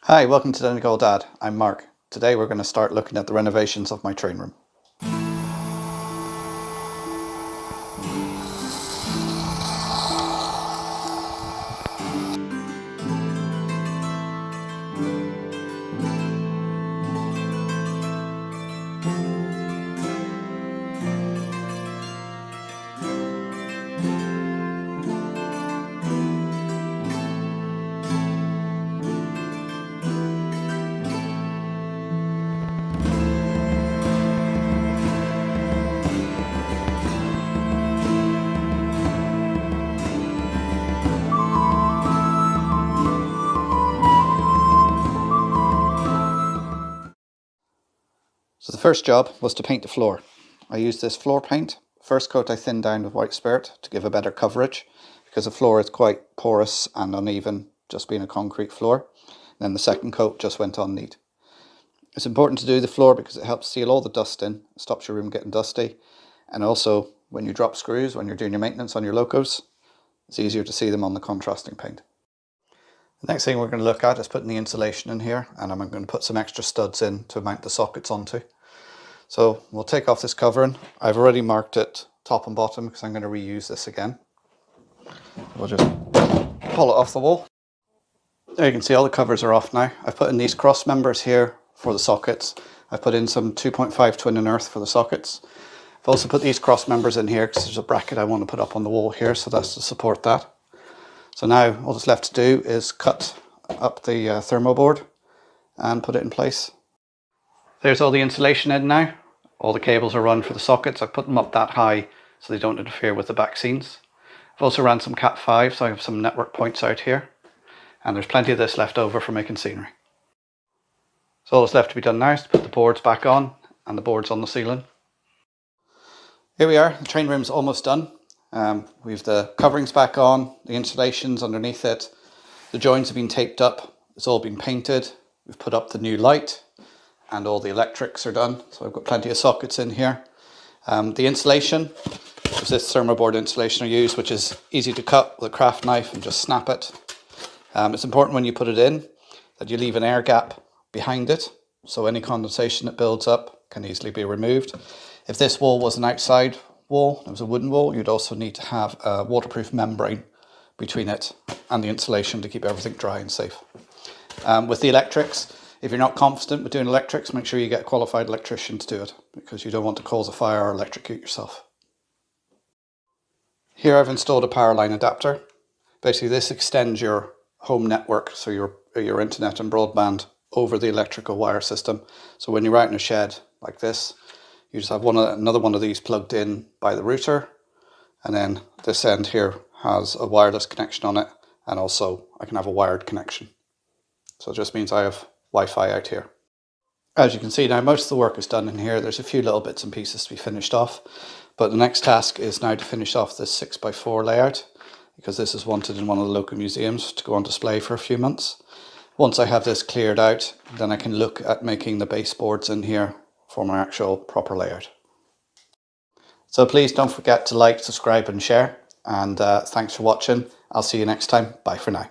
Hi, welcome to Donegal Dad. I'm Mark. Today we're going to start looking at the renovations of my train room. So the first job was to paint the floor. I used this floor paint. First coat I thinned down with white spirit to give a better coverage because the floor is quite porous and uneven, just being a concrete floor. Then the second coat just went on neat. It's important to do the floor because it helps seal all the dust in, stops your room getting dusty, and also when you drop screws, when you're doing your maintenance on your locos, it's easier to see them on the contrasting paint. The next thing we're going to look at is putting the insulation in here, and I'm going to put some extra studs in to mount the sockets onto. So we'll take off this covering. I've already marked it top and bottom because I'm going to reuse this again. We'll just pull it off the wall. There you can see all the covers are off now. I've put in these cross members here for the sockets. I've put in some 2.5 twin and earth for the sockets. I've also put these cross members in here because there's a bracket I want to put up on the wall here, so that's to support that. So now all that's left to do is cut up the thermal board and put it in place. There's all the insulation in now. All the cables are run for the sockets. I've put them up that high so they don't interfere with the back scenes. I've also ran some Cat 5, so I have some network points out here. And there's plenty of this left over for making scenery. So all that's left to be done now is to put the boards back on and the boards on the ceiling. Here we are, the train room's almost done. We've the coverings back on, the insulation's underneath it. The joints have been taped up, it's all been painted. We've put up the new light and all the electrics are done. So I've got plenty of sockets in here. The insulation is this thermoboard insulation I use, which is easy to cut with a craft knife and just snap it. It's important when you put it in that you leave an air gap behind it, so any condensation that builds up can easily be removed. If this wall was an outside wall, it was a wooden wall, you'd also need to have a waterproof membrane between it and the insulation to keep everything dry and safe. With the electrics, if you're not confident with doing electrics, make sure you get a qualified electrician to do it because you don't want to cause a fire or electrocute yourself. Here I've installed a power line adapter. Basically this extends your home network, so your internet and broadband over the electrical wire system. So when you're out in a shed like this, you just have another one of these plugged in by the router, and then this end here has a wireless connection on it, and also I can have a wired connection. So it just means I have Wi-Fi out here. As you can see now, most of the work is done in here. There's a few little bits and pieces to be finished off, but the next task is now to finish off this 6x4 layout, because this is wanted in one of the local museums to go on display for a few months. Once I have this cleared out, then I can look at making the baseboards in here for my actual proper layout. So please don't forget to like, subscribe and share, and thanks for watching. I'll see you next time. Bye for now.